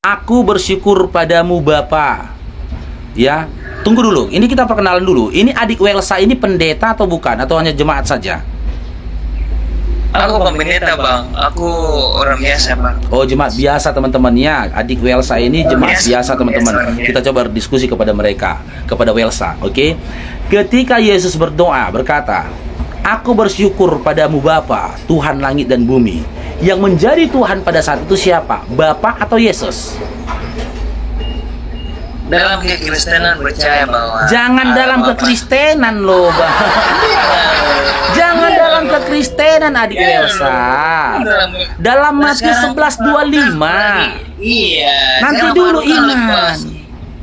Aku bersyukur padamu Bapa. Ya, tunggu dulu. Ini kita perkenalan dulu. Ini adik Welsa ini pendeta atau bukan? Atau hanya jemaat saja? Aku pendeta bang, aku orang biasa bang. Oh, jemaat biasa teman-temannya. Adik Welsa ini jemaat biasa teman-teman. Kita coba diskusi kepada mereka, kepada Welsa, oke? Ketika Yesus berdoa berkata, aku bersyukur padamu Bapa, Tuhan langit dan bumi. Yang menjadi Tuhan pada saat itu siapa? Bapa atau Yesus? Dalam kekristenan percaya bahwa jangan dalam kekristenan loh bang. Jangan dalam kekristenan adik Welsa. Dalam Matius 11:25. Iya. Nanti dulu iman.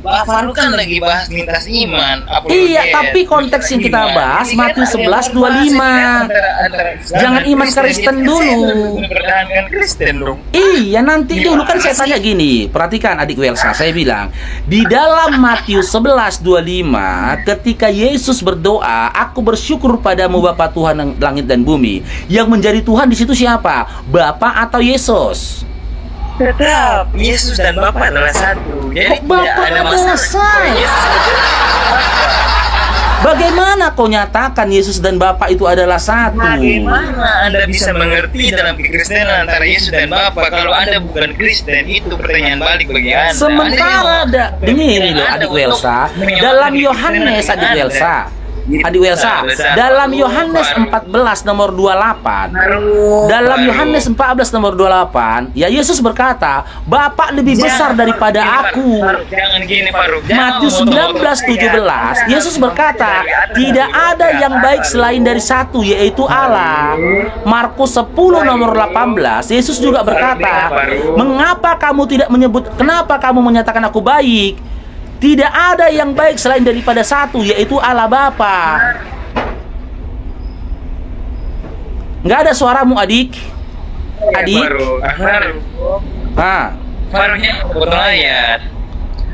Pak Faruk kan lagi bahas lintas iman. Iya, tapi konteks yang kita bahas Matius 11:25. Jangan iman Kristen dulu. Pertahankan Kristen dong. Iya, nanti dulu kan saya tanya gini. Perhatikan adik Welsa, saya bilang di dalam Matius 11:25 ketika Yesus berdoa, aku bersyukur padamu Bapa Tuhan langit dan bumi. Yang menjadi Tuhan di situ siapa? Bapa atau Yesus? Tetap Yesus dan Bapa adalah satu. Jadi Bapa tidak ada masalah. Bagaimana kau nyatakan Yesus dan Bapa itu adalah satu? Bagaimana Anda bisa mengerti dalam kekristenan antara Yesus dan Bapa kalau Anda bukan Kristen? Itu pertanyaan balik bagi Anda. Sementara ini loh adik Welsa, dalam Yohanes adik Welsa. Adik Welsa, dalam Yohanes 14 nomor 28, dalam Yohanes 14 nomor 28, ya Yesus berkata, Bapa lebih besar daripada aku. Jangan gini Faruk. Matius 19:17, Yesus berkata, tidak ada yang baik selain dari satu, yaitu Allah. Markus 10 nomor 18, Yesus juga berkata, mengapa kamu tidak menyebut, kenapa kamu menyatakan aku baik? Tidak ada yang baik selain daripada satu, yaitu Allah Bapa. Nggak ada suaramu adik. Adik. Faruknya potong ayat.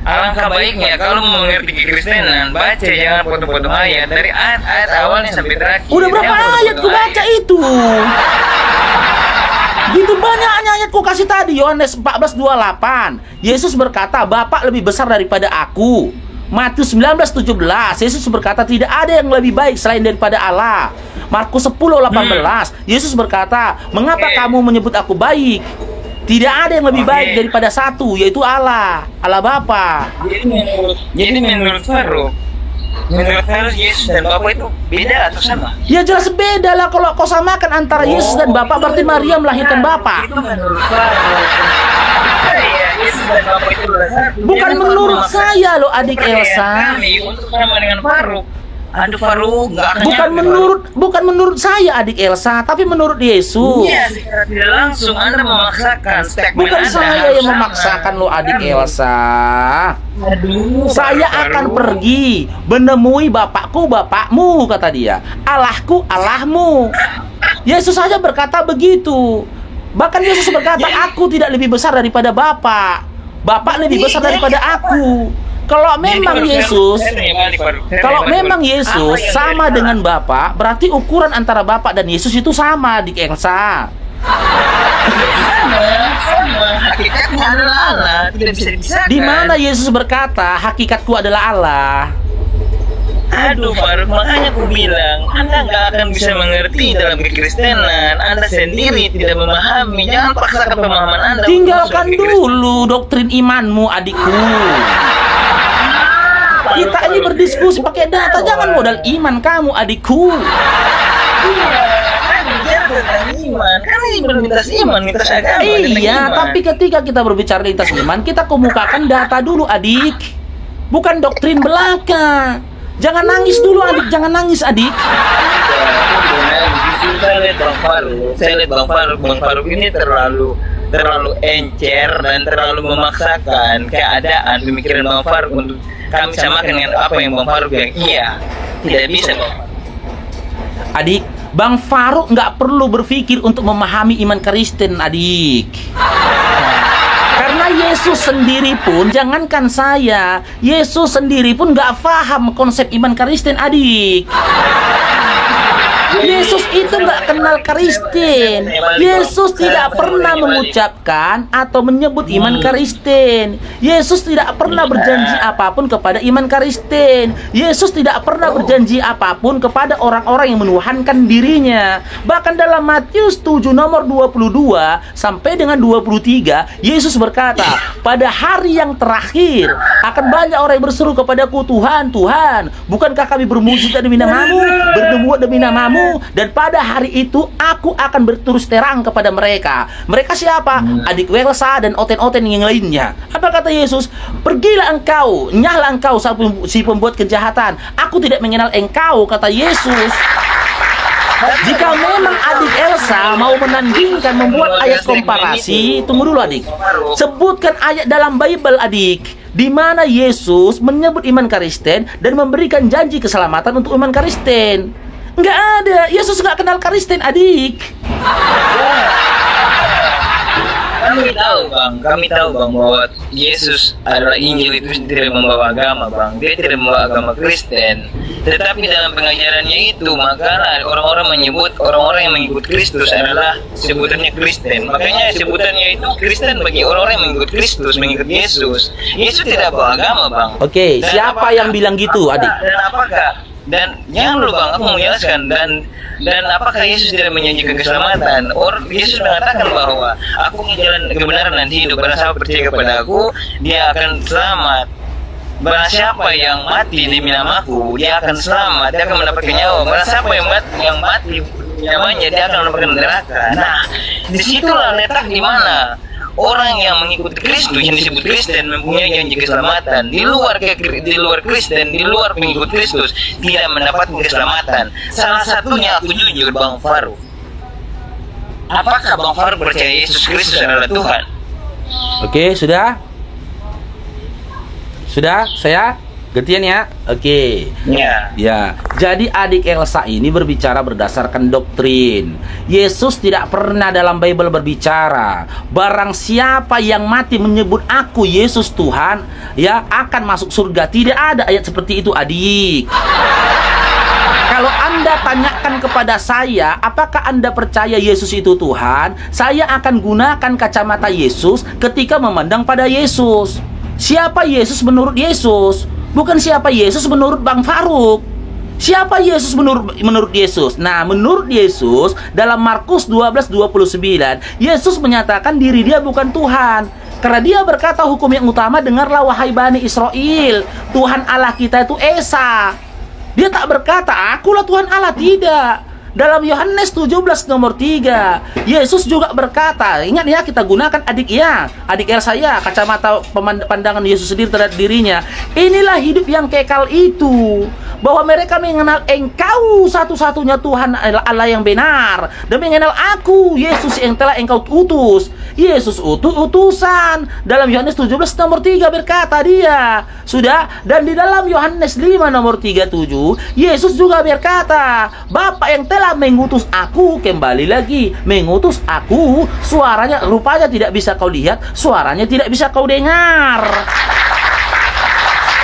Alangkah baiknya kalau mengerti kekristenan, baca jangan potong-potong ayat dari ayat awalnya sampai terakhir. Udah berapa ayat ku baca itu? Gitu banyaknya ayat ku kasih tadi. Yohanes 14:28, Yesus berkata, Bapa lebih besar daripada aku. Matius 19:17, Yesus berkata, tidak ada yang lebih baik selain daripada Allah. Markus 10:18, Yesus berkata, mengapa kamu menyebut aku baik? Tidak ada yang lebih baik daripada satu, yaitu Allah, Allah Bapa. Jadi menurut Faruk, Yesus dan Bapa itu beda atau sama? Ya jelas beda lah. Kalau kau samakan antara Yesus dan Bapa, berarti Maria melahirkan Bapa. Itu menurut Faruk. Yesus dan Bapa itu satu. Bukan menurut saya loh adik Elsa. Untuk sama dengan Faruk. Aduh Faruk, bukan menurut saya adik Elsa, tapi menurut Yesus. Iya, secara tidak langsung Anda memaksakan statement bukan Anda. Saya yang memaksakan loh adik Elsa. Aduh, saya akan pergi menemui bapakku bapakmu, kata dia. Allahku Allahmu. Yesus saja berkata begitu. Bahkan Yesus berkata, aku tidak lebih besar daripada Bapa. Bapa lebih besar daripada aku. Kalau memang Yesus sama dengan Bapa, berarti ukuran antara Bapa dan Yesus itu sama di Elsa. Sama. Hakikatnya adalah Allah, tidak bisa dipisahkan. Di mana Yesus berkata, hakikatku adalah Allah? Aduh Faruk, makanya aku bilang Anda nggak akan bisa mengerti dalam kekristenan. Anda sendiri tidak memahami. Jangan paksakan pemahaman Anda. Tinggalkan dulu doktrin imanmu adikku. Kita ini berdiskusi pakai data, jangan modal iman kamu adikku. Iya, tapi ketika kita berbicara lintas iman, kita kemukakan data dulu adik, bukan doktrin belaka. Jangan nangis dulu adik, jangan nangis adik. Saya lihat Bang Faruk ini terlalu encer dan terlalu memaksakan keadaan pemikiran Bang Faruk untuk kami samakan dengan apa yang Bang Faruk bilang. Iya, tidak bisa Bang. Adik, Bang Faruk nggak perlu berpikir untuk memahami iman Kristen adik. Karena Yesus sendiri pun, jangankan saya, Yesus sendiri pun nggak paham konsep iman Kristen adik. Yesus itu nggak kenal Kristen. Yesus tidak pernah mengucapkan atau menyebut iman Kristen. Yesus tidak pernah berjanji apapun kepada iman Kristen. Yesus tidak pernah berjanji apapun kepada orang-orang yang menuhankan dirinya. Bahkan dalam Matius 7 nomor 22 sampai dengan 23, Yesus berkata, pada hari yang terakhir akan banyak orang yang berseru kepadaku, Tuhan, Tuhan, bukankah kami bermujizat demi namamu, bernubuat demi namamu? Dan pada hari itu aku akan berterus terang kepada mereka. Mereka siapa? Adik Elsa dan oten-oten yang lainnya. Apa kata Yesus? Pergilah engkau, nyahlah engkau si pembuat kejahatan. Aku tidak mengenal engkau, kata Yesus. Jika memang adik Elsa mau menandingkan membuat ayat komparasi, tunggu dulu adik. Sebutkan ayat dalam Bible adik, di mana Yesus menyebut iman Kristen dan memberikan janji keselamatan untuk iman Kristen. Nggak ada. Yesus nggak kenal Kristen adik. Kami tahu bang bahwa Yesus adalah Injil itu tidak membawa agama bang, dia tidak membawa agama Kristen. Tetapi dalam pengajarannya itu maka orang-orang menyebut orang-orang yang mengikut Kristus adalah sebutannya Kristen. Makanya sebutannya itu Kristen bagi orang-orang yang mengikut Kristus, mengikut Yesus. Yesus tidak bawa agama bang. Oke, siapa yang bilang gitu adik? Dan apakah? Dan jangan lupa bang, aku mau menjelaskan dan apakah Yesus tidak menjanjikan keselamatan? Yesus mengatakan bahwa aku menjalan kebenaran dan hidup. Barang siapa percaya kepada aku, dia akan selamat. Barang siapa yang mati demi namaku, dia akan selamat, dia akan mendapatkan nyawa. Barang siapa yang mati nyawanya, dia akan mendapatkan neraka. Nah, disitulah letak di mana orang yang mengikuti Kristus yang disebut Kristen mempunyai janji keselamatan. Di luar Kristen, di luar pengikut Kristus tidak mendapatkan keselamatan. Salah satunya aku jujur Bang Faru. Apakah Bang Faru percaya Yesus Kristus adalah Tuhan? Oke, sudah? Sudah? Saya gantian ya? Oke. Ya. Ya. Jadi adik Elsa ini berbicara berdasarkan doktrin. Yesus tidak pernah dalam Bible berbicara barang siapa yang mati menyebut aku Yesus Tuhan, ya akan masuk surga. Tidak ada ayat seperti itu adik. Kalau Anda tanyakan kepada saya, apakah Anda percaya Yesus itu Tuhan? Saya akan gunakan kacamata Yesus ketika memandang pada Yesus. Siapa Yesus menurut Yesus? Bukan siapa Yesus menurut Bang Faruk. Siapa Yesus menurut Yesus? Nah, menurut Yesus dalam Markus 12:29, Yesus menyatakan diri dia bukan Tuhan. Karena dia berkata hukum yang utama, dengarlah wahai Bani Israel, Tuhan Allah kita itu Esa. Dia tak berkata akulah Tuhan Allah, tidak. Dalam Yohanes 17 nomor 3, Yesus juga berkata, ingat ya, kita gunakan adik Elsa ya, kacamata pandangan Yesus sendiri terhadap dirinya. Inilah hidup yang kekal itu, bahwa mereka mengenal engkau satu-satunya Tuhan Allah yang benar, dan mengenal aku Yesus yang telah engkau utus. Yesus utusan. Dalam Yohanes 17 nomor 3 berkata dia, sudah. Dan di dalam Yohanes 5 nomor 37, Yesus juga berkata, Bapa yang telah mengutus aku, kembali lagi, mengutus aku, suaranya rupanya tidak bisa kau lihat, suaranya tidak bisa kau dengar.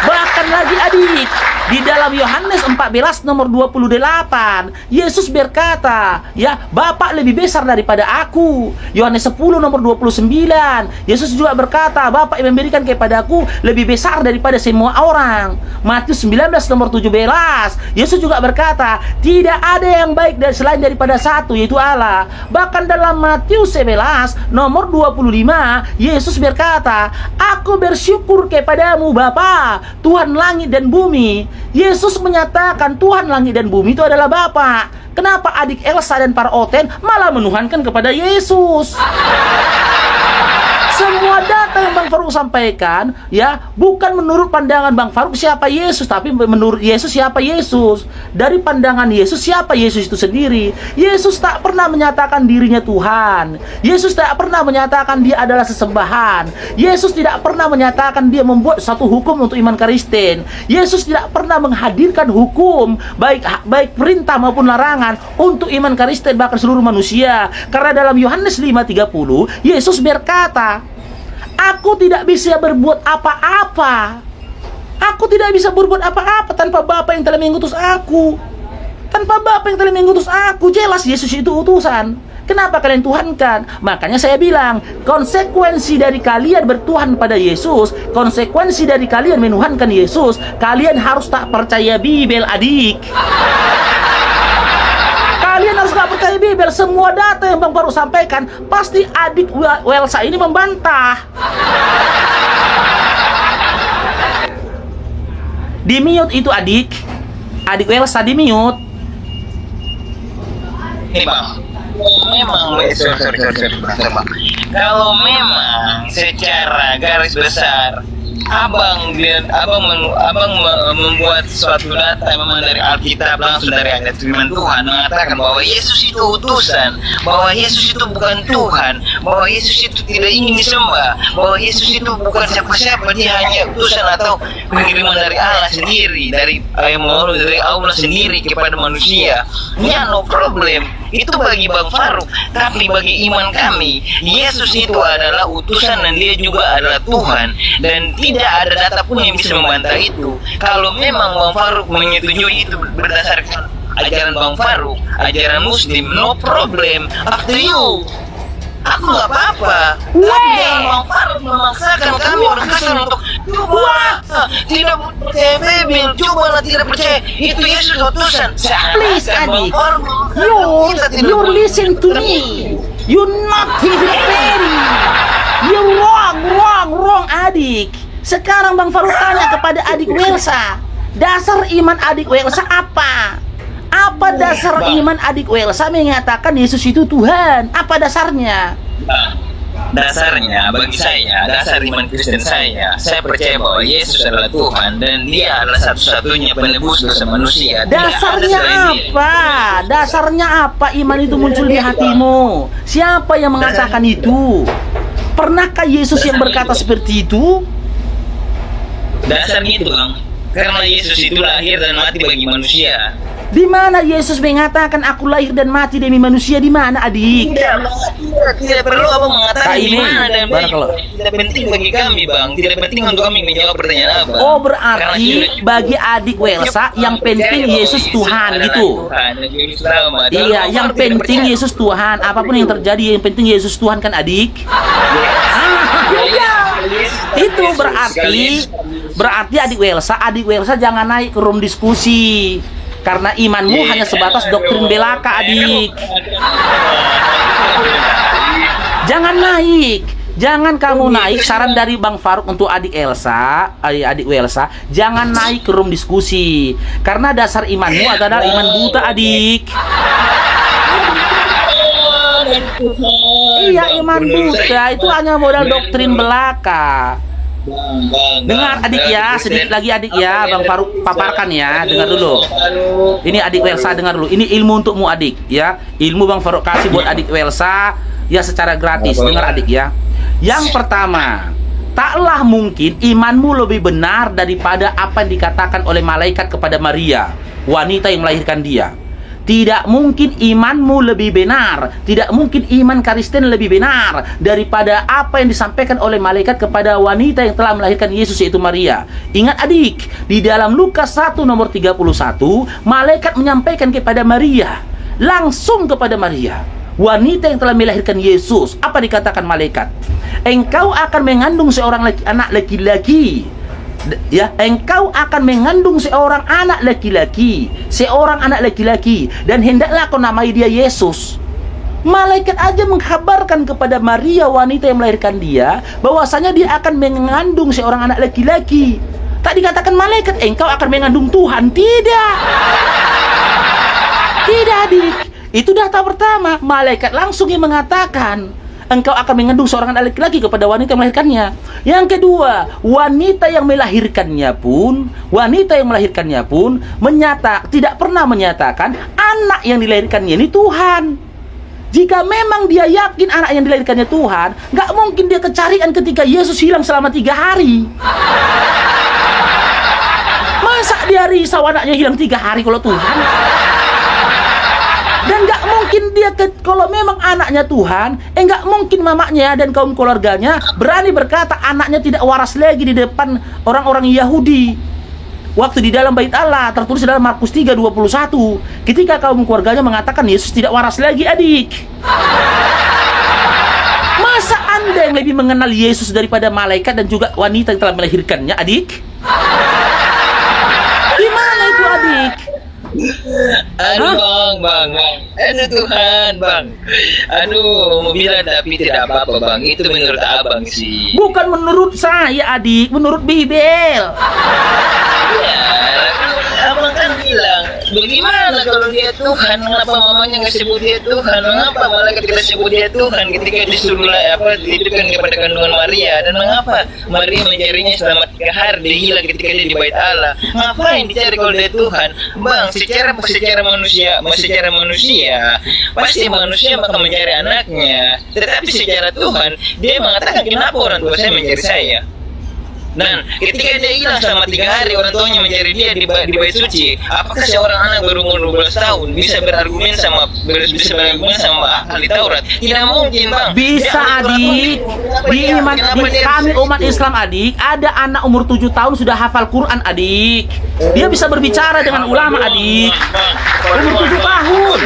Bahkan lagi adik, di dalam Yohanes 14 nomor 28, Yesus berkata, ya, Bapa lebih besar daripada aku. Yohanes 10 nomor 29, Yesus juga berkata, Bapa yang memberikan kepadaku lebih besar daripada semua orang. Matius 19 nomor 17, Yesus juga berkata, tidak ada yang baik selain daripada satu, yaitu Allah. Bahkan dalam Matius 11 nomor 25, Yesus berkata, aku bersyukur kepadamu Bapa, Tuhan langit dan bumi. Yesus menyatakan Tuhan langit dan bumi itu adalah Bapa. Kenapa adik Elsa dan para oten malah menuhankan kepada Yesus? Semua data yang Bang Faruk sampaikan, ya, bukan menurut pandangan Bang Faruk siapa Yesus, tapi menurut Yesus siapa Yesus. Dari pandangan Yesus siapa Yesus itu sendiri. Yesus tak pernah menyatakan dirinya Tuhan. Yesus tak pernah menyatakan dia adalah sesembahan. Yesus tidak pernah menyatakan dia membuat satu hukum untuk iman Kristen. Yesus tidak pernah menghadirkan hukum, baik perintah maupun larangan untuk iman Kristen bahkan seluruh manusia. Karena dalam Yohanes 5:30, Yesus berkata, aku tidak bisa berbuat apa-apa. Aku tidak bisa berbuat apa-apa tanpa Bapa yang telah mengutus aku. Tanpa Bapa yang telah mengutus aku, jelas Yesus itu utusan. Kenapa kalian tuhankan? Makanya saya bilang, konsekuensi dari kalian bertuhan pada Yesus, konsekuensi dari kalian menuhankan Yesus, kalian harus tak percaya Bibel, adik. Kalian harus tak percaya Bibel. Semua data yang Bang Faruk sampaikan, pasti adik Welsa ini membantah. Di mute itu adik Welsa di mute. Ini Bang, memang sorry, Bang. Kalau memang secara garis besar abang membuat suatu data memang dari Alkitab, langsung dari ayat firman Tuhan mengatakan bahwa Yesus itu utusan, bahwa Yesus itu bukan Tuhan, bahwa Yesus itu tidak ingin disembah, bahwa Yesus itu bukan siapa-siapa, dia hanya utusan atau pengiriman dari Allah sendiri, dari Allah sendiri kepada manusia. Ya, no problem. Itu bagi Bang Faruk, tapi bagi iman kami, Yesus itu adalah utusan dan dia juga adalah Tuhan, dan tidak ada data pun yang bisa membantah itu. Kalau memang Bang Faruk menyetujui itu berdasarkan ajaran Bang Faruk, ajaran Muslim, no problem, up to you. Aku nggak apa-apa. Tapi jangan Bang Faruk memaksakan kami berkesan untuk coba tidak percaya Bibel, cobalah tidak percaya itu Yesus utusan. Please adik, you listen to me. You not even very. You wrong adik. Sekarang Bang Faruk tanya kepada adik Welsa, dasar iman adik Welsa apa? Apa dasar iman adik Welsa mengatakan Yesus itu Tuhan? Apa dasarnya? Dasarnya bagi saya, dasar iman Kristen saya percaya bahwa Yesus adalah Tuhan dan dia adalah satu-satunya penebus dosa manusia. Dasarnya apa? Dasarnya apa iman itu muncul di hatimu? Siapa yang mengatakan itu? Pernahkah Yesus yang berkata seperti itu? Dasarnya itu Bang, karena Yesus itu lahir dan mati bagi manusia. Di mana Yesus mengatakan aku lahir dan mati demi manusia? Di mana adik? Tidak perlu Abang mengatakan di mana dan tidak penting bagi kami Bang. Tidak penting untuk kami menjawab pertanyaan Abang. Oh, berarti bagi adik Welsa yang penting Yesus Tuhan gitu. Iya, yang penting Yesus Tuhan. Apapun yang terjadi yang penting Yesus Tuhan kan adik? Iya. Itu berarti adik Welsa jangan naik ke room diskusi. Karena imanmu hanya sebatas doktrin belaka, adik. Jangan naik. Jangan kamu naik. Saran dari Bang Faruk untuk adik Welsa, jangan naik ke room diskusi. Karena dasar imanmu adalah iman buta, adik. Iya, iman buta itu hanya modal doktrin belaka. Dengar adik ya, sedikit lagi adik ya, Bang Faruk paparkan ya, dengar dulu. Ini adik Welsa dengar dulu. Ini ilmu untukmu adik ya. Ilmu Bang Faruk kasih buat adik Welsa ya secara gratis. Dengar adik ya. Yang pertama, taklah mungkin imanmu lebih benar daripada apa yang dikatakan oleh malaikat kepada Maria, wanita yang melahirkan dia. Tidak mungkin imanmu lebih benar, tidak mungkin iman Kristen lebih benar daripada apa yang disampaikan oleh malaikat kepada wanita yang telah melahirkan Yesus, yaitu Maria. Ingat adik, di dalam Lukas 1 nomor 31, malaikat menyampaikan kepada Maria, langsung kepada Maria, wanita yang telah melahirkan Yesus. Apa dikatakan malaikat? Engkau akan mengandung seorang anak laki-laki. Ya, engkau akan mengandung seorang anak laki-laki, dan hendaklah kau namai dia Yesus. Malaikat aja mengkabarkan kepada Maria, wanita yang melahirkan dia, bahwasanya dia akan mengandung seorang anak laki-laki. Tak dikatakan malaikat engkau akan mengandung Tuhan. Tidak adik. Itu data pertama. Malaikat langsung yang mengatakan engkau akan mengandung seorang anak laki-laki kepada wanita yang melahirkannya. Yang kedua, wanita yang melahirkannya pun tidak pernah menyatakan anak yang dilahirkannya ini Tuhan. Jika memang dia yakin anak yang dilahirkannya Tuhan, nggak mungkin dia kecarian ketika Yesus hilang selama 3 hari. Masa dia risau anaknya hilang 3 hari kalau Tuhan? Dan nggak mungkin dia kalau memang anaknya Tuhan, nggak mungkin mamanya dan kaum keluarganya berani berkata anaknya tidak waras lagi di depan orang-orang Yahudi. waktu di dalam bait Allah, tertulis dalam Markus 3:21, ketika kaum keluarganya mengatakan Yesus tidak waras lagi, adik. Masa Anda yang lebih mengenal Yesus daripada malaikat dan juga wanita yang telah melahirkannya, adik? Gimana itu, adik? Aduh bang, aduh Tuhan bang, aduh mau bilang tapi tidak apa-apa bang, itu menurut abang sih. Bukan menurut saya, adik, menurut Bibel. Ya, abang kan bilang, bagaimana kalau dia Tuhan, kenapa mamanya nggak sebut dia Tuhan, mengapa malaikat kita sebut dia Tuhan ketika disuruh dihidupkan kepada kandungan Maria, dan mengapa Maria mencarinya selama 3 hari, dia hilang ketika dia di bait Allah. Ngapain dicari kalau dia Tuhan, bang? Secara manusia pasti manusia bakal mencari anaknya, tetapi secara Tuhan dia mengatakan, kenapa orang tua saya mencari saya? Dan ketika dia hilang selama 3 hari, orang tuanya mencari dia di bait suci. Apakah seorang anak berumur 12 tahun bisa berargumen sama ahli Taurat? Tidak mungkin, bang. Bisa, adik. Di kami umat Islam, adik, ada anak umur 7 tahun sudah hafal Quran, adik. Dia bisa berbicara dengan ulama, adik. Umur 7 tahun.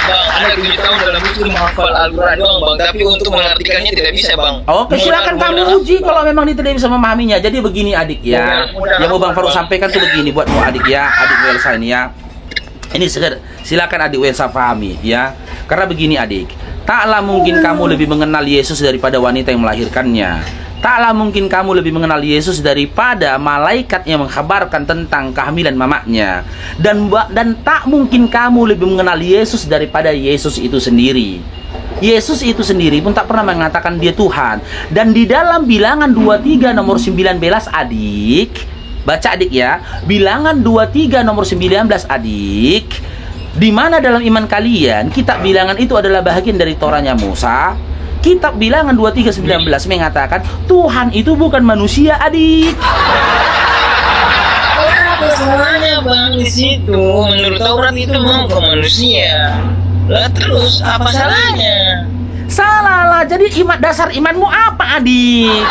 Bang, anak 7 tahun dalam itu menghafal Al-Quran doang, bang. Tapi untuk mengartikannya tidak bisa, bang. Oke, silakan kamu uji kalau memang dia tidak bisa memahaminya. Jadi begini, adik ya. Yang mau Bang Faruk sampaikan tuh begini buatmu, adik ya, adik Welsa ini ya. Ini silakan adik Welsa pahami ya. Karena begini, adik. Taklah mungkin kamu lebih mengenal Yesus daripada wanita yang melahirkannya. Taklah mungkin kamu lebih mengenal Yesus daripada malaikat yang mengkabarkan tentang kehamilan mamanya. Dan tak mungkin kamu lebih mengenal Yesus daripada Yesus itu sendiri. Yesus itu sendiri pun tak pernah mengatakan dia Tuhan. Dan di dalam Bilangan 23 nomor 19, adik, baca adik ya, Bilangan 23 nomor 19, adik, di mana dalam iman kalian kitab Bilangan itu adalah bahagian dari Torahnya Musa. Kitab Bilangan 23:19 mengatakan Tuhan itu bukan manusia, adik. Apa salahnya, bang, di situ? Menurut Taurat itu memang ke manusia. Lah terus apa salahnya? Salah lah. Jadi dasar imanmu apa, adik?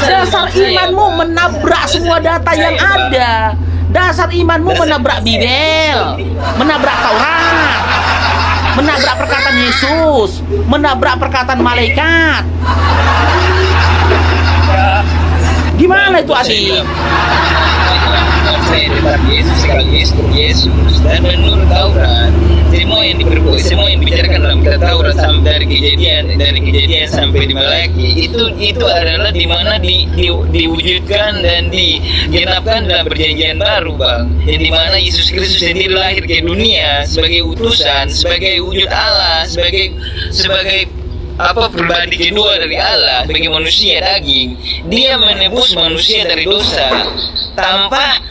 Dasar imanmu menabrak semua data yang ada. Dasar imanmu menabrak Bibel, menabrak Taurat, menabrak perkataan Yesus, menabrak perkataan malaikat. Gimana itu, adik? Saya tetap Yesus sekali Yesus, dan menurut Taurat semua yang dibicarakan dalam kitab Taurat sampai dari kejadian sampai di Malaki itu adalah dimana diwujudkan dan digenapkan dalam perjanjian baru, bang. Yang dimana Yesus Kristus sendiri lahir ke dunia sebagai utusan, sebagai wujud Allah, sebagai pribadi kedua dari Allah, sebagai manusia daging. Dia menebus manusia dari dosa tanpa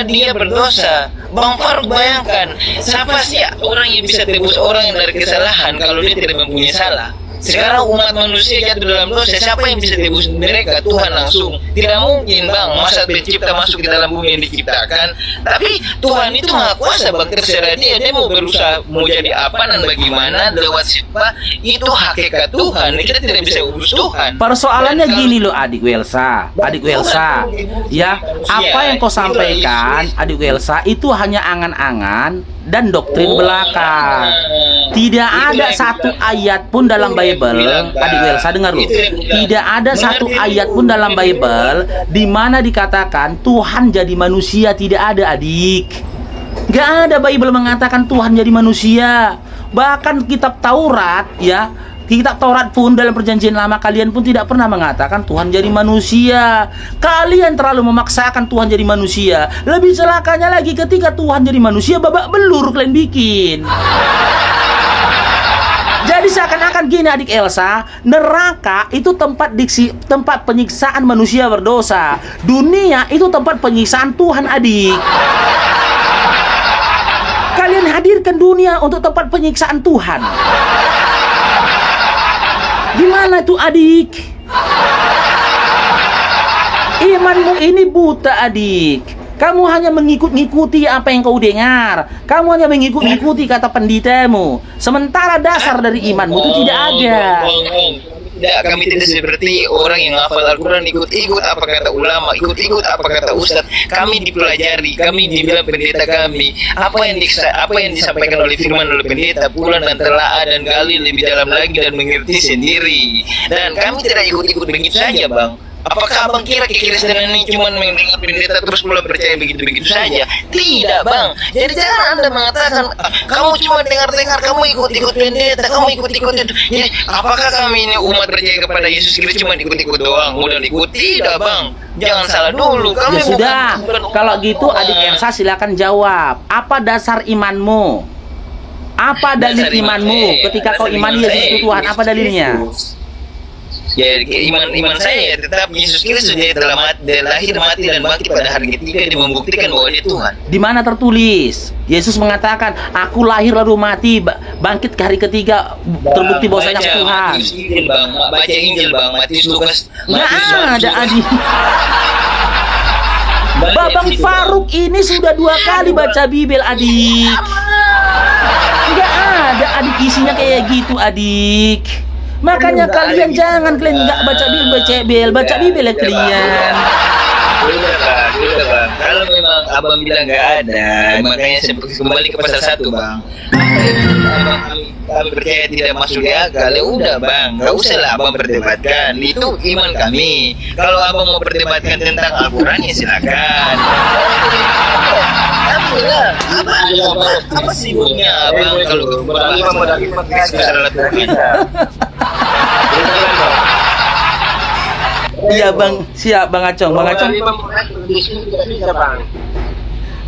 dia berdosa. Bang Faruk, bayangkan, siapa sih orang yang bisa tebus orang yang dari kesalahan kalau dia tidak mempunyai salah? Sekarang umat manusia jatuh dalam dosa, siapa yang bisa tebus mereka? Tuhan langsung. Tidak mungkin, bang. Masa pencipta masuk ke dalam bumi yang diciptakan? Tapi Tuhan itu maha kuasa, bang. Terserah dia mau berusaha mau jadi apa dan bagaimana, lewat siapa, itu hakikat Tuhan. Kita tidak bisa urus Tuhan. Persoalannya gini loh, adik Welsa, ya, apa yang kau sampaikan, adik Welsa, itu hanya angan-angan dan doktrin belaka. Tidak ada satu ayat pun dalam Bible, adik Welsa, dengar loh. Tidak ada satu ayat pun dalam Bible di mana dikatakan Tuhan jadi manusia. Tidak ada, adik. Gak ada Bible mengatakan Tuhan jadi manusia. Bahkan kitab Taurat, ya, kitab Taurat pun dalam perjanjian lama kalian pun tidak pernah mengatakan Tuhan jadi manusia. Kalian terlalu memaksakan Tuhan jadi manusia. Lebih celakanya lagi ketika Tuhan jadi manusia, babak belur kalian bikin. Jadi seakan-akan gini, adik Elsa, neraka itu tempat penyiksaan manusia berdosa. Dunia itu tempat penyiksaan Tuhan, adik. Kalian hadirkan dunia untuk tempat penyiksaan Tuhan. Gimana tuh, adik? Imanmu ini buta, adik. Kamu hanya mengikuti apa yang kau dengar. Kamu hanya mengikuti kata pendetamu. Sementara dasar dari imanmu itu tidak ada. kami tidak seperti orang yang hafal Al-Quran ikut-ikut apa kata ulama, ikut-ikut apa kata ustadz. Kami dipelajari, kami dibilang pendeta kami apa yang disampaikan oleh firman oleh pendeta, pulang dan telaah dan gali lebih dalam lagi dan mengerti sendiri. Dan kami tidak ikut-ikut begitu saja, Bang. Apakah abang kira kekristenan ini cuma mendengar pendeta terus mulai percaya begitu-begitu saja? Tidak, Bang. Jadi jangan Anda mengatakan kamu cuma dengar-dengar, kamu ikut-ikut pendeta, kamu ikut-ikut itu. Ya, apakah kami ini umat percaya kepada Yesus Kristus cuma ikut-ikut doang, modal ikut? Tidak, Bang. Jangan salah dulu. Kami Ya sudah. bukan Kalau gitu adik Elsa silakan jawab. Apa dasar imanmu? Apa dalil Dasar iman imanmu saya, ketika kau dasar imani iman Yesus saya, itu Tuhan? Apa dalilnya? Ya, iman saya ya tetap Yesus Kristus dia telah lahir, mati dan bangkit pada hari ketiga, dia membuktikan bahwa dia Tuhan. Di mana tertulis? Yesus mengatakan, "Aku lahir lalu mati, bangkit ke hari ketiga, terbukti bahwasanya aku Tuhan." Matius Injil, Bang. Baca Injil, Bang. Matius, Lukas. Nggak ada, Lukas. adik. Baca Babang Injil, Bang. Faruk ini sudah 2 kali baca Bibel, adik. Nggak ada, adik, isinya kayak gitu, adik. Makanya kalian jangan nggak baca Bibel, baca Bibel ya kalian. Udah, Bang. Kalau memang abang bilang nggak ada, makanya saya kembali ke pasal 1, Bang. Kami percaya tidak masuk di akal, ya udah, Bang. Nggak usah lah abang perdebatkan. Itu iman kami. Kalau abang mau perdebatkan tentang Al-Quran, ya silakan. Apa sibuknya abang kalau Iya bang, siap bang Acong, bang Acong.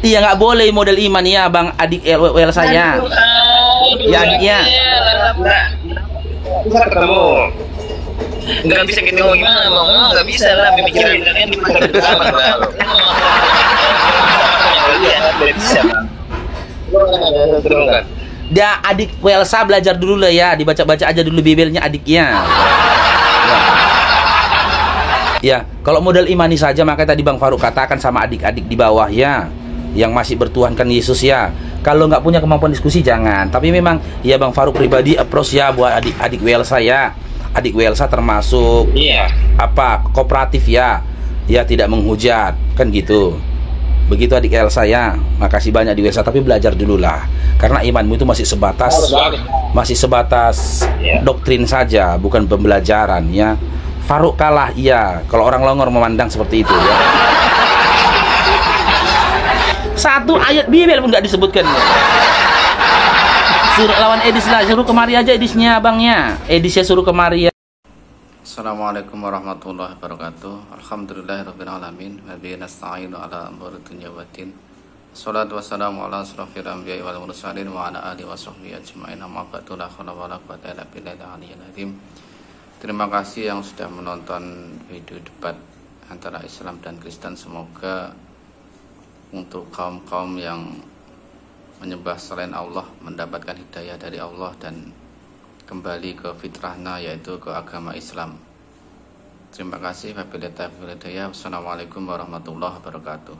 Iya nggak boleh model iman ya bang, adik LWL saya. Ya adiknya. Bisa ketemu. Nggak bisa ketemu gimana bang? Nggak bisa lah, pemikiran kalian di mana bersama bang. Nggak bisa bang. Dia adik Welsa belajar dulu lah ya, dibaca-baca aja dulu Bibelnya adiknya. Ya, kalau modal imani saja maka tadi Bang Faruk katakan sama adik-adik di bawah ya, yang masih bertuhankan Yesus ya. Kalau nggak punya kemampuan diskusi jangan. Tapi memang ya Bang Faruk pribadi approach ya buat adik-adik Welsa ya. Adik Welsa termasuk kooperatif ya. Ya tidak menghujat kan gitu. Begitu adik Elsa ya. Makasih banyak di Welsa, tapi belajar dulu lah. Karena imanmu itu masih sebatas doktrin saja, bukan pembelajaran ya. Faruk kalah iya, kalau orang Longor memandang seperti itu ya. Satu ayat Bibel pun nggak disebutkan. Suruh lawan Edis lah, suruh kemari aja Edisnya abangnya. Edisnya suruh kemari ya. Assalamualaikum warahmatullahi wabarakatuh. Alhamdulillahirabbil alamin. Wa bihi nasta'inu ala umuri dunya waddin. Shalatu wassalamu ala asrofil anbiya'i wal mursalin wa ala alihi wa sahbihi ajma'in. Amma ba'du, la haula wala quwwata illa billahil aliyyil azim. Terima kasih yang sudah menonton video debat antara Islam dan Kristen. Semoga untuk kaum-kaum yang menyembah selain Allah mendapatkan hidayah dari Allah dan kembali ke fitrahnya, yaitu ke agama Islam. Terima kasih. Wassalamualaikum warahmatullahi wabarakatuh.